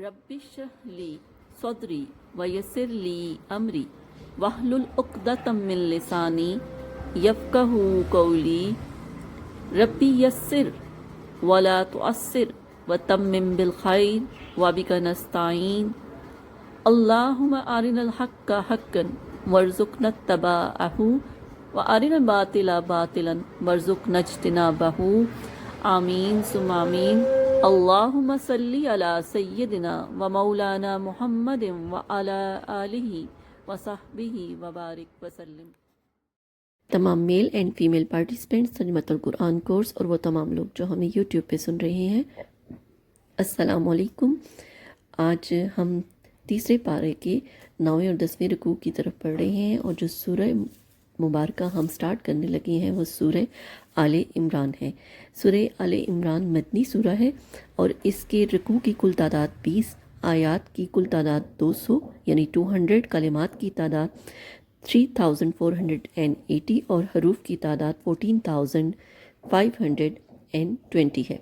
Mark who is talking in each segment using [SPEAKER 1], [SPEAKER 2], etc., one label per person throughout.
[SPEAKER 1] رب اشرح لی صدری ویسر لی امری واحلل عقدۃ من لسانی یفقہوا قولی ربی یسر ولا تعسر وتمم بالخیر وبک نستعین اللہم ارنا الحق حقا وارزقنا اتباعہ وارنا الباطل باطلا وارزقنا اجتنابہ آمین ثم آمین۔ اللہم صلی علی سیدنا و مولانا محمد وعلی آلہ وصحبہ وبارک وسلم۔
[SPEAKER 2] تمام میل اینڈ فیمیل پارٹیسپینٹس ترجمۃ القرآن کورس اور وہ تمام لوگ جو ہمیں یوٹیوب پہ سن رہے ہیں، السلام علیکم۔ آج ہم تیسرے پارے کے 9ویں اور 10ویں رکوع کی طرف پڑھ رہے ہیں، اور جو سورہ مبارکہ ہم سٹارٹ کرنے لگے ہیں وہ سورہ آل عمران ہے۔ سورہ آل عمران مدنی سورہ ہے اور اس کے رکوع کی کل تعداد 20، آیات کی کل تعداد 200 یعنی 200، کلمات کی تعداد 3480 اور حروف کی تعداد 14520 ہے۔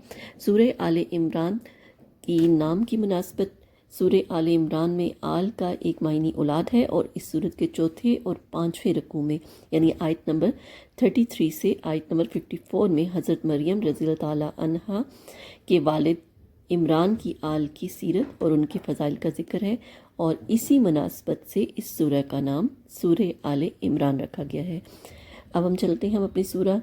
[SPEAKER 2] سورہ آل عمران کی نام کی مناسبت، سورہ آل عمران میں آل کا ایک معنی اولاد ہے، اور اس سورت کے چوتھے اور 5ویں رکوع میں یعنی آیت نمبر 33 سے آیت نمبر 54 میں حضرت مریم رضی اللہ تعالیٰ عنہا کے والد عمران کی آل کی سیرت اور ان کے فضائل کا ذکر ہے، اور اسی مناسبت سے اس سورہ کا نام سورہ آل عمران رکھا گیا ہے۔ اب ہم چلتے ہیں ہم اپنی سورہ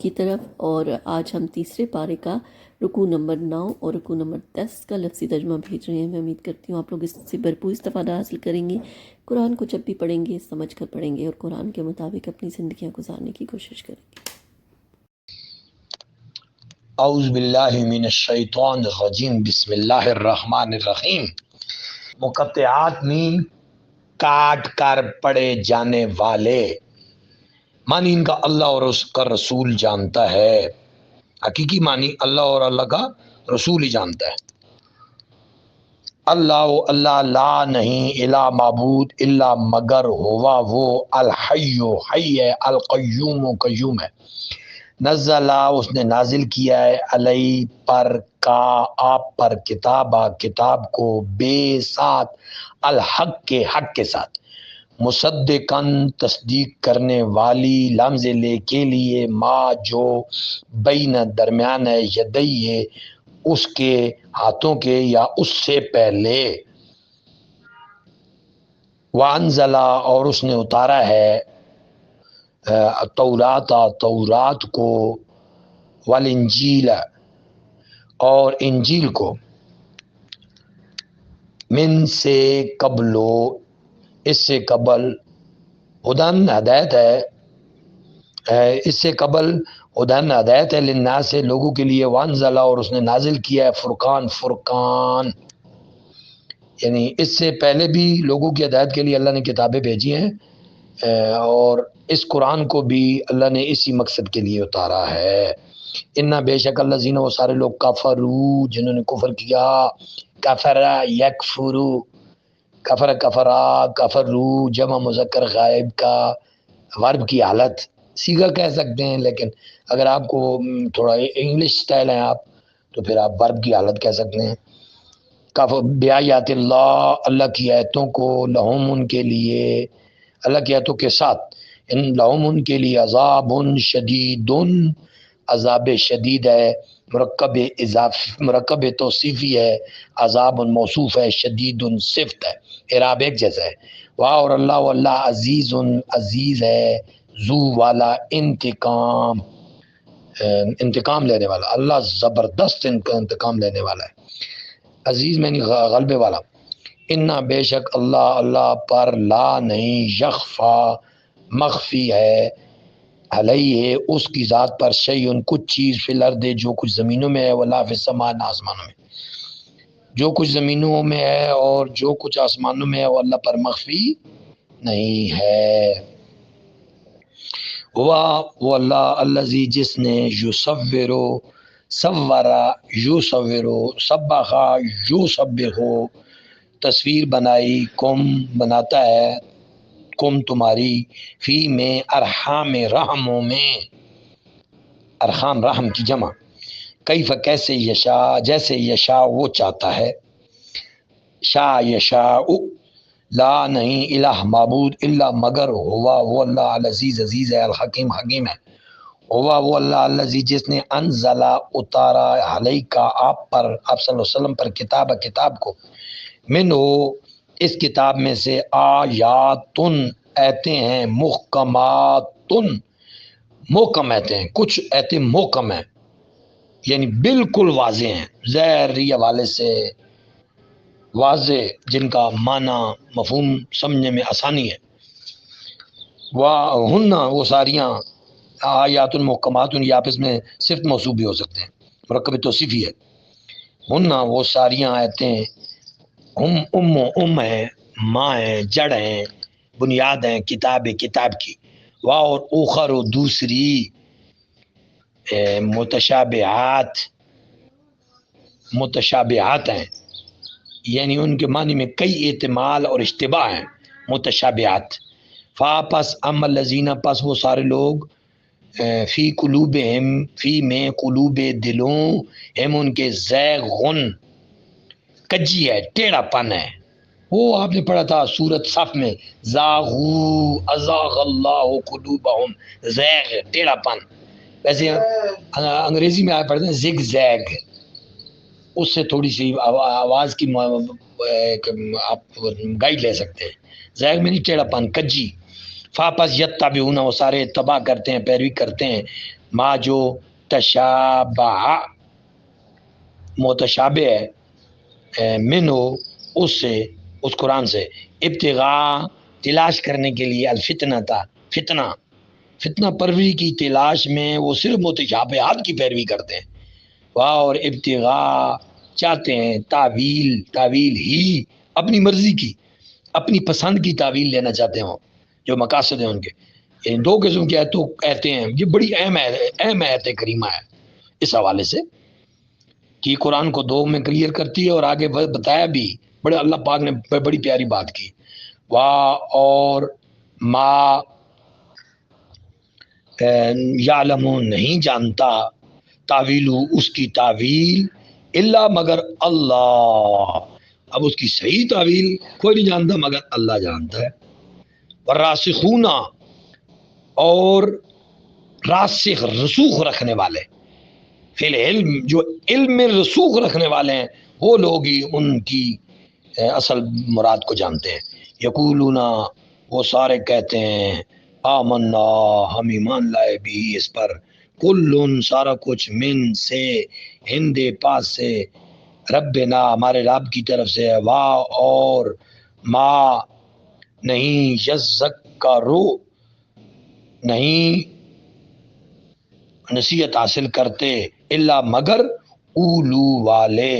[SPEAKER 2] کی طرف، اور آج ہم تیسرے پارے کا رکوع نمبر 9 اور رکوع نمبر 10 کا لفظی ترجمہ بھیج رہے ہیں۔ میں امید کرتی ہوں آپ لوگ اس سے بھرپور استفادہ حاصل کریں گے۔ قرآن کو جب بھی پڑھیں گے سمجھ کر پڑھیں گے اور قرآن کے مطابق اپنی زندگیاں گزارنے کی کوشش کریں گے۔
[SPEAKER 3] اعوذ باللہ من الشیطان الرجیم، بسم اللہ الرحمن الرحیم۔ مقطعات مین، کاٹ کر پڑے جانے والے، معنی ان کا اللہ اور اس کا رسول جانتا ہے۔ حقیقی معنی اللہ اور اللہ کا رسول ہی جانتا ہے۔ اللہ و اللہ لا نہیں، الہ معبود الا مگر ہوا وہ، الحی حی ہے، القیوم قیوم ہے، نزلہ اس نے نازل کیا ہے، علی پر کا آپ پر، کتابہ کتاب کو، بے ساتھ، الحق کے حق کے ساتھ، مصدقاً تصدیق کرنے والی، لمز لے کے لیے، ما جو بین درمیان ہے، یدیہ اس کے ہاتھوں کے یا اس سے پہلے، وانزلہ اور اس نے اتارا ہے تورات کو، والانجیل اور انجیل کو، من سے قبلو اس سے قبل، ہدن ہدایت ہے، اس سے قبل ہدن ہدایت ہے، للناس سے لوگوں کے لیے، وانزلہ اور اس نے نازل کیا ہے فرقان فرقان، یعنی اس سے پہلے بھی لوگوں کی ہدایت کے لیے اللہ نے کتابیں بھیجی ہیں، اور اس قرآن کو بھی اللہ نے اسی مقصد کے لیے اتارا ہے۔ انا بے شک الذین، وہ سارے لوگ، کفروا جنہوں نے کفر کیا، کفر یکفرو، کفر کفرا، کفروا جمع مذکر غائب کا ورب کی حالت، صیغہ کہہ سکتے ہیں، لیکن اگر آپ کو تھوڑا انگلش سٹائل ہیں آپ تو پھر آپ ورب کی حالت کہہ سکتے ہیں۔ بیایات اللہ، اللہ کی آیتوں کو، لہم ان کے لیے، اللہ کی آیتوں کے ساتھ، ان لہم ان کے لیے، عذاب شدید، عذاب شدید ہے، مرکب توصیفی ہے، عذاب موصوف ہے، شدید صفت ہے، اعراب ایک جیسا ہے۔ واہ اور اللہ عزیز عزیز ہے، ذو والا انتقام، انتقام لینے والا، اللہ زبردست انتقام لینے والا ہے، عزیز میں غلبے والا۔ انا بے شک اللہ پر، لا نہیں، یخفا مخفی ہے، علیہ اس کی ذات پر، شیء کچھ چیز، فی الارض جو کچھ زمینوں میں ہے، ولا فی السماء آسمانوں میں، جو کچھ زمینوں میں ہے اور جو کچھ آسمانوں میں ہے وہ اللہ پر مخفی نہیں ہے۔ وہ اللہ الذی جس نے، یصورو صورا یصورو، سبحا یسبحو تصویر بنائی، کم بناتا ہے، کم تمہاری، فی میں، ارحام رحموں میں، ارحام رحم کی جمع، کیف کیسے، یشا جیسے، یشا وہ چاہتا ہے، شاء یشاء، لا نہیں الہ معبود الا مگر ہوا وہ اللہ العزیز عزیز ہے، الحکیم حکیم ہے، ہوا وہ اللہ الذی جس نے انزلہ اتارا علیکا آپ پر، آپ صلی اللہ علیہ وسلم پر کتاب کو، من ہو اس کتاب میں سے آیاتن ایتیں ہیں، محکماتن محکم ایتیں ہیں، کچھ ایتیں محکم ہیں یعنی بالکل واضح ہیں، ظاہری حوالے سے واضح، جن کا معنی مفہوم سمجھنے میں آسانی ہے، ہن وہ ساریاں آیات محکمات، یا آپ اس میں صرف موصوف بھی ہو سکتے ہیں، مرکب توصیفی ہے، ہن وہ ساریاں آیتیں ام ہیں، ماں ہیں، جڑ ہیں، بنیاد ہیں کتاب کی، اور اوخر و دوسری متشابہات ہیں، یعنی ان کے معنی میں کئی احتمال اور اشتباہ ہیں، متشابہات، پس اما الذین، پس وہ سارے لوگ، فی قلوبہم، فی میں قلوب دلوں، ہم ان کے زیغن کجی ہے، ٹیڑھا پن ہے، وہ آپ نے پڑھا تھا سورۃ صف میں، زاغو ازاغ اللہ قلوبہم، زیغ ٹیڑھا پن، ویسے انگریزی میں آپ پڑھتے ہیں زگ زیگ، اس سے تھوڑی سی آواز کی آپ گائیڈ لے سکتے ہیں، زیغ میں نہیں ٹیڑھا پن، کجی، فاپس یتبعون، وہ سارے اتباع کرتے ہیں، پیروی کرتے ہیں، ما جو تشابہ متشابہ ہے، منو اس سے، اس قرآن سے، ابتغاء تلاش کرنے کے لیے، الفتنہ تھا، فتنہ پروری کی تلاش میں وہ صرف متشابہات کی پیروی کرتے ہیں، واہ، اور ابتغاء چاہتے ہیں، تعویل ہی اپنی مرضی کی، اپنی پسند کی تعویل لینا چاہتے ہوں، جو مقاصد ہیں ان کے، یعنی دو قسم کی ایتیں ہیں، یہ بڑی اہم ایت کریمہ ہے اس حوالے سے کہ قرآن کو دو میں کلیئر کرتی ہے، اور آگے بتایا بھی، بڑے اللہ پاک نے بڑی پیاری بات کی، اور ما یعلمون نہیں جانتا، تعویلو اس کی تعویل، الا مگر اللہ، اب اس کی صحیح تعویل کوئی نہیں جانتا مگر اللہ جانتا ہے، والراسخون، اور راسخ رسوخ رکھنے والے، فی العلم جو علم میں رسوخ رکھنے والے ہیں، وہ لوگ ہی ان کی اصل مراد کو جانتے ہیں، یقولون، وہ سارے کہتے ہیں، آمنا، ہم ایمان لائے بھی اس پر، کل سارا کچھ، من سے، ہند پاس سے، ربنا ہمارے رب کی طرف سے، واہ، اور ما نہیں، یذکروا نہیں نصیحت حاصل کرتے، الا مگر اولو والے،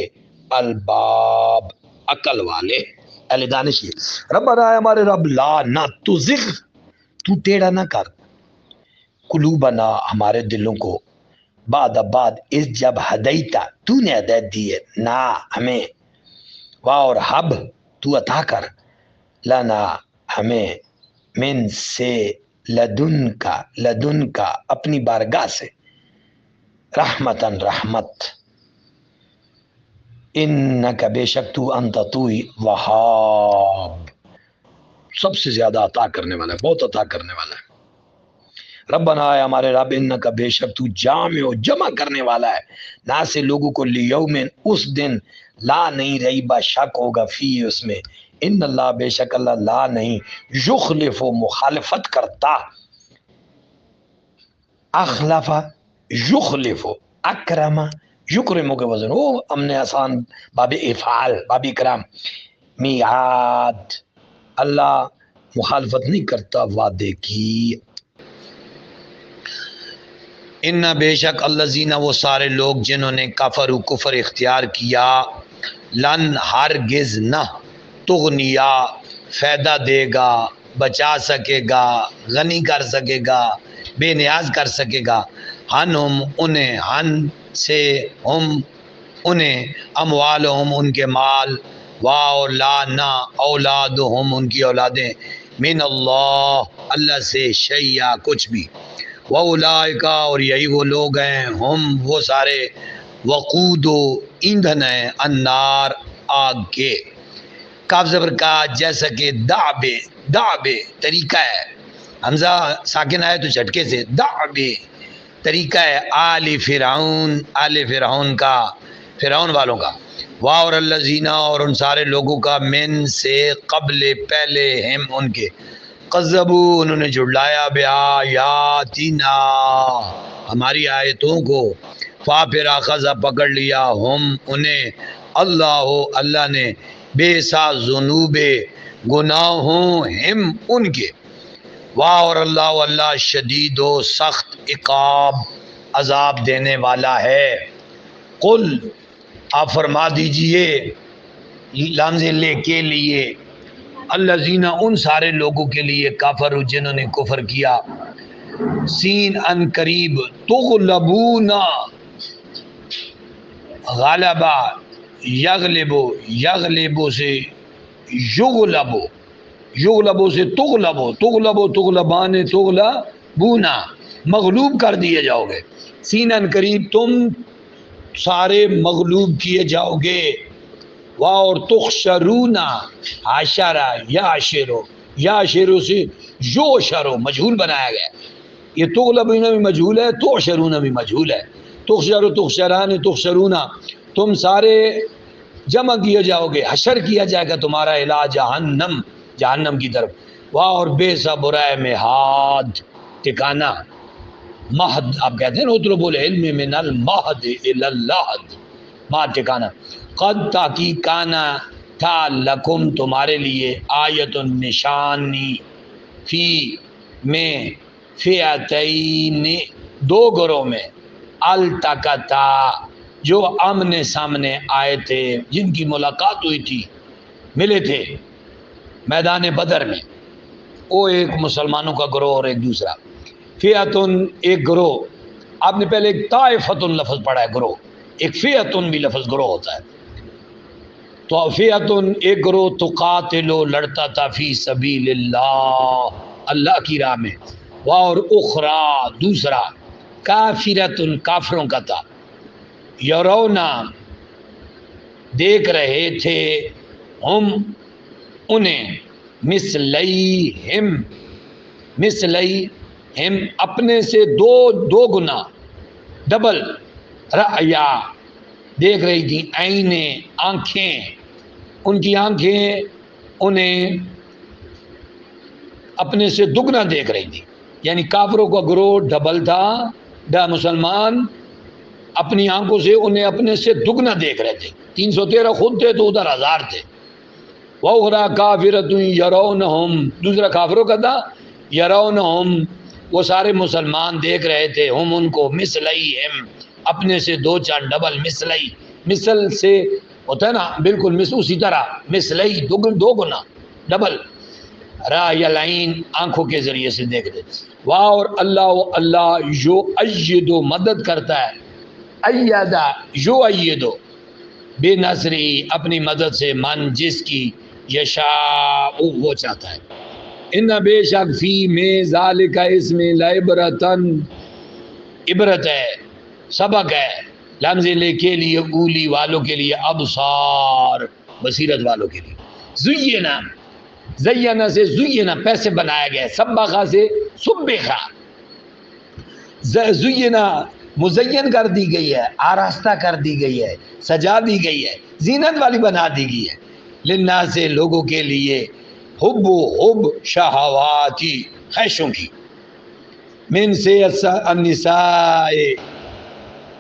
[SPEAKER 3] الباب عقل والے، اہل دانش، ربنا ہمارے رب، لا نہ تزغ، تو ٹیڑھا نہ کر، قلوبنا ہمارے دلوں کو، بعد اس جب ہدیتا تو نے ہدایت دی ہے نا ہمیں، اور حب تو عطا کر، لنا ہمیں، من سے، لدن کا اپنی بارگاہ سے، رحمتن رحمت، انکا بے شک تو، انت تو ہی، وہاب سب سے زیادہ عطا کرنے والا ہے، بہت عطا کرنے والا ہے، ربنا ہے ہمارے رب، انکا بے شک تو، جمع کرنے والا ہے، نہ سے لوگوں کو، لیومن اس دن، لا نہیں ریبا شک ہوگا، فی اس میں، ان اللہ بے شک اللہ، لا نہیں، یخلف مخالفت کرتا، اخلف یخلف، اکرم یکرم کے وزن، وہ ہم نے آسان باب افعال، باب اکرام، میعاد، اللہ مخالفت نہیں کرتا وعدے کی، ان بے شک الذین، وہ سارے لوگ جنہوں نے کفر اختیار کیا، لن ہرگز نہ، تغنیا فائدہ دے گا، بچا سکے گا، غنی کر سکے گا، بے نیاز کر سکے گا، ہم انہیں، ہن سے، ہم انہیں، اموالہم ان کے مال، اور لا نہ، اولادہم ان کی اولادیں، من اللہ سے، شی'a کچھ بھی، وَأُولَٰئِکَ اور یہی وہ لوگ ہیں، ہم وہ سارے، وقود و ایندھن ہیں، النار آگ کے، کاف زبر کا، جیسا کہ دعبے، دعبے طریقہ ہے، حمزہ ساکن آئے تو جھٹکے سے، دعبے طریقہ ہے، آل فرعون، آل فرعون کا، فرعون والوں کا، واہ اور الذین اور ان سارے لوگوں کا، من سے قبل پہلے، ہم ان کے، قذبو انہوں نے جھٹلایا، بآیاتنا ہماری آیتوں کو، پھر آخذ پکڑ لیا، ہم انہیں، اللہ نے، بے سا ذنوب گناہوں، ہم ان کے، واہ اور اللہ شدید و سخت عقاب عذاب دینے والا ہے۔ قل آپ فرما دیجئے، لامز لے کے لیے، الذین ان سارے لوگوں کے لیے، کافر جنہوں نے کفر کیا، سین ان قریب، تغلبون غالبا، یغلبو، یغلبو سے یغلبو، یغلبو سے تغلبو، تغلبو تغلبان تغلبونا، مغلوب کر دیے جاؤ گے، سین ان قریب تم سارے مغلوب کیے جاؤ گے، اور تخشرونا، حاشرہ یا شیرو، یا شیرو سے جو شرو مجہول بنایا گیا، یہ تغلبونا بھی مجہول ہے، تخشرونا بھی مجہول ہے، تخشرو تخشران تخشرونا، تم سارے جمع کیے جاؤ گے، حشر کیا جائے گا تمہارا الہ جہنم، جہنم کی طرف، واہ اور بے سا برائے مہاد ٹھکانہ، مہد آپ کہتے ہیں اطلب العلم من المہد الی اللحد، مہد ٹھکانہ، قد تحقیق کانا تھا لکم تمہارے لیے، آیت نشانی، فی میں، فئتین دو گروہ میں، التقطا جو آمنے سامنے آئے تھے، جن کی ملاقات ہوئی تھی، ملے تھے میدان بدر میں، وہ ایک مسلمانوں کا گروہ اور ایک دوسرا، فئتن ایک گروہ، آپ نے پہلے ایک طائفتن لفظ پڑھا ہے گروہ، ایک فئتن بھی لفظ گروہ ہوتا ہے، تو فئتن ایک گروہ، تقاتلو لڑتا تھا، فی سبیل اللہ اللہ کی راہ میں، اور اخری دوسرا، کافرتن کافروں کا تھا، یرونا دیکھ رہے تھے، ہم انہیں، مثلیہم، مثلیہم اپنے سے دو گنا، ڈبل، رأیا دیکھ رہی تھی، عینیں آنکھیں، ان کی آنکھیں انہیں اپنے سے دگنا دیکھ رہی تھی، یعنی کافروں کا گروہ ڈبل تھا، مسلمان اپنی آنکھوں سے انہیں اپنے سے دگنا دیکھ رہے تھے، 313 خود تھے تو ادھر 1000 تھے، وَأُخْرَىٰ كَافِرَةٌ يَرَوْنَهُمْ دوسرا کافروں کا تھا، يَرَوْنَهُمْ وہ سارے مسلمان دیکھ رہے تھے، ہم ان کو، مثلیہم اپنے سے دو چار، ڈبل، مثلی مثل سے ہوتا ہے نا بالکل اسی طرح، مثلی دو گنا، ڈبل، رائے العین آنکھوں کے ذریعے سے دیکھ رہے تھے، واہ اور اللہ جو ایدو مدد کرتا ہے، ایدہ جو ایدو بے نصری اپنی مدد سے، من جس کی، یشاء وہ چاہتا ہے، ان بے شک فی میں ذالک اس میں لعبرتن عبرت ہے، سبق ہے، لمز لے کے لیے، اولی والوں کے لیے، ابصار بصیرت والوں کے لیے، زینا زینا سے زینا پیسے بنایا گیا، سبخہ سے سبخہ، زینا مزین کر دی گئی ہے، آراستہ کر دی گئی ہے، سجا دی گئی ہے، زینت والی بنا دی گئی ہے، للناس سے لوگوں کے لیے، حب شہواتی خواہشوں کی، من سے النساء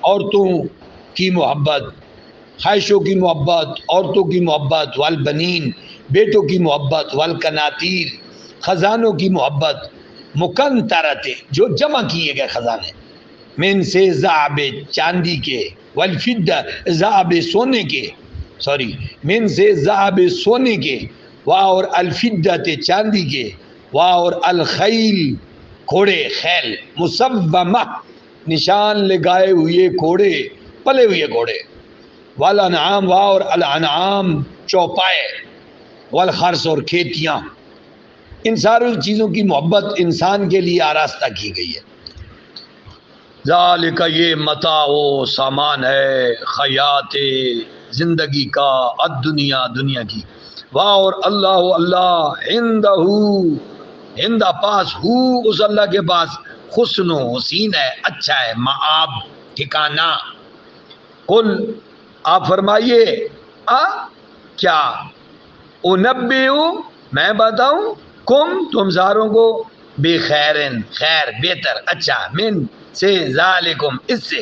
[SPEAKER 3] عورتوں کی محبت، خواہشوں کی محبت، عورتوں کی محبت، والبنین بیٹوں کی محبت، والقناطیر خزانوں کی محبت، مقنطرت جو جمع کیے گئے خزانے، من سے ذهب چاندی کے، والفضہ ذهب سونے کے، من سے ذهب سونے کے، اور الفضہ چاندی کے، اور الخیل گھوڑے، خیل، مسومہ نشان لگائے ہوئے گھوڑے، پلے ہوئے گھوڑے، والانعام اور الانعام چوپائے، والخرس اور کھیتیاں، ان ساری چیزوں کی محبت انسان کے لیے آراستہ کی گئی ہے، ذالک یہ متاع و سامان ہے، خیات زندگی کا، الدنیا دنیا کی، واہ اور اللہ اللہ عندہ عندہ پاس ہو اس اللہ کے پاس حسن و حسین ہے، اچھا ہے، مآب ٹھکانہ۔ قل آپ فرمائیے کیا انبئو میں بتاؤں کم تم ساروں کو بخیرن خیر بہتر اچھا من سے ذالکم اس سے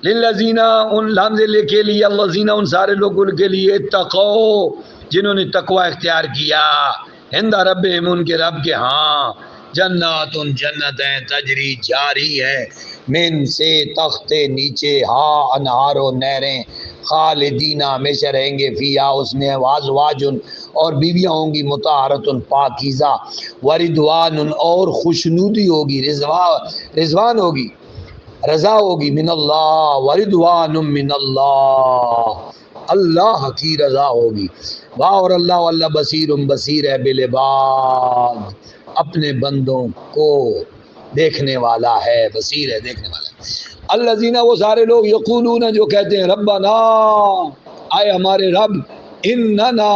[SPEAKER 3] للذین ان لامزے کے لیے الذین ان سارے لوگوں کے لیے اتقو جنہوں نے تقوی اختیار کیا عند ربہم ان کے رب کے ہاں جنات جنتیں تجری جاری ہے من سے تخت نیچے ہاں انہار و نہریں خالدین ہمیشہ رہیں گے فیہا اس میں وازواجن اور بیویاں ہوں گی مطہرۃ پاکیزہ وردوان اور خوشنودی ہوگی رضوان ہوگی رضا ہوگی من اللہ وردوان من اللہ اللہ کی رضا ہوگی واہ اور اللہ بصیر بصیر ہے بالعباد اپنے بندوں کو دیکھنے والا ہے بصیر ہے دیکھنے والا ہے الذین وہ سارے لوگ یقولون جو کہتے ہیں ربنا آئے ہمارے رب اننا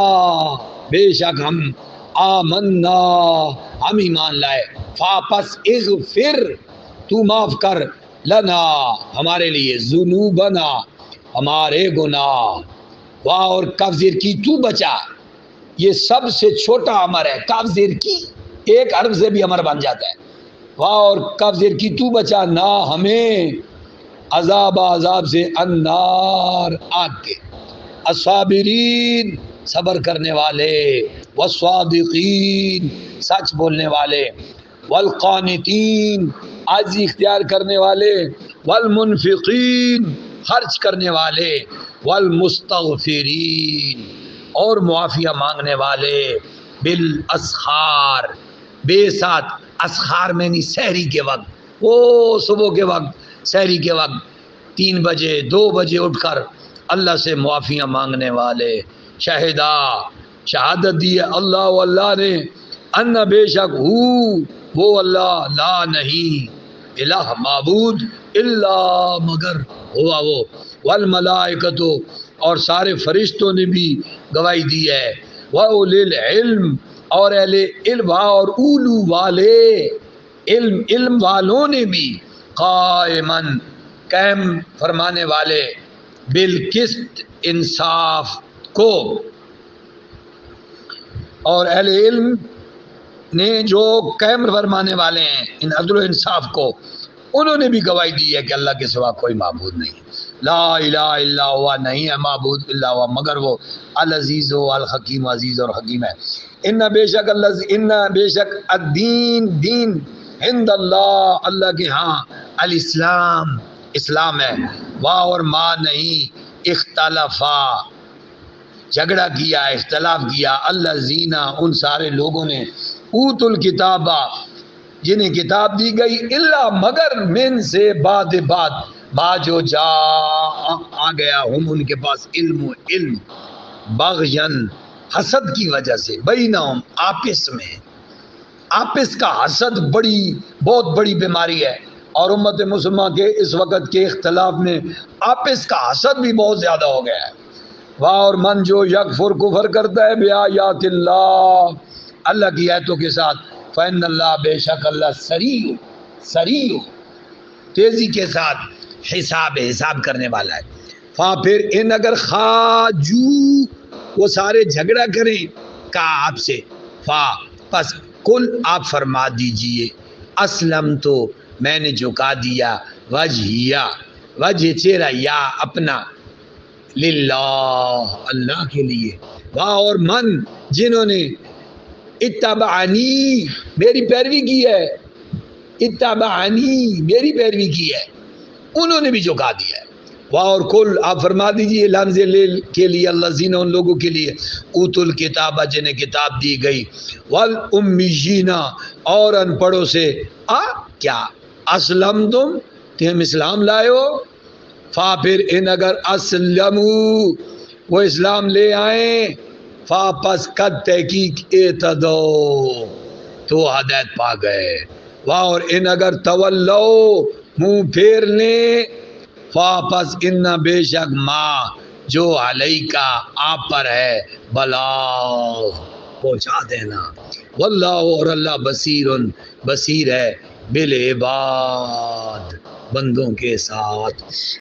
[SPEAKER 3] بے شک ہم آمنا ہم ایمان لائے فاپس اغفر تو معاف کر لنا ہمارے لیے ذنوبنا ہمارے گناہ واہ اور کفزر کی تو بچا یہ سب سے چھوٹا امر ہے کفزر کی ایک حرف سے بھی امر بن جاتا ہے واہ اور کفزر کی تو بچا نہ ہمیں عذاب سے النار آگ کے الصابرین صبر کرنے والے والصادقین سچ بولنے والے والقانتین عاجزی اختیار کرنے والے والمنفقین خرچ کرنے والے والمستغفرین اور معافیہ مانگنے والے بالاسحار بے ساتھ اسحار میں نہیں سحری کے وقت وہ صبح کے وقت سحری کے وقت 3 بجے 2 بجے اٹھ کر اللہ سے معافیاں مانگنے والے شہدا شہادت دی ہے اللہ نے ان بے شک وہ اللہ لا نہیں الہ معبود الا مگر ہوا وہ والملائکۃ اور سارے فرشتوں نے بھی گواہی دی ہے واولی العلم اور اہل علم اور اولو والے علم والوں نے بھی قائمن قائم فرمانے والے بالقسط انصاف کو اور اہل علم نے جو قائم فرمانے والے ہیں ان عدل و انصاف کو انہوں نے بھی گواہی دی ہے کہ اللہ کے سوا کوئی معبود نہیں لا الہ الا ہوا نہیں ہے معبود الا ہوا مگر وہ العزیز و الحکیم عزیز اور حکیم ہے ان بے شک الدین دین عند اللہ اللہ کے ہاں الاسلام اسلام ہے واہ اور ماں نہیں اختلافا جھگڑا کیا اختلاف کیا الذین ان سارے لوگوں نے اوت الکتابہ جنہیں کتاب دی گئی الا مگر من سے بعد جو جا آ گیا ہم ان کے پاس علم بغین حسد کی وجہ سے بینہم آپس میں آپس کا حسد بہت بڑی بیماری ہے اور امت مسلمہ کے اس وقت کے اختلاف میں آپس کا حسد بھی بہت زیادہ ہو گیا ہے واہ اور من جو یکفر کفر کرتا ہے بآیات اللہ کی آیتوں کے ساتھ فإن اللہ بے شک اللہ سریع تیزی کے ساتھ حساب کرنے والا ہے پھر ان اگر خاجو وہ سارے جھگڑا کریں کا آپ سے پس کل آپ فرما دیجئے اسلم تو میں نے جھکا دیا وجہ چہرہ یا اپنا للہ اللہ کے لیے واہ اور من جنہوں نے اتبعنی میری پیروی کی ہے میری پیروی کی ہے انہوں نے بھی جھکا دیا ہے واہ اور کل آپ فرما دیجئے لانزل کے لیے الذین ان لوگوں کے لیے اوت الکتاب جنہیں کتاب دی گئی والامیین اور ان پڑھوں سے کیا اسلم تم اسلام لائے ہو پھر ان اگر اسلموا وہ اسلام لے آئیں پس قد تحقیق اعتدو تو ہدایت پا گئے واہ اور ان اگر تولو منہ پھیر لیں پس ان بے شک ما جو علیکا آپ پر ہے بلاغ پہنچا دینا، واللہ اور اللہ بصیر ہے بالعباد بندوں کے ساتھ۔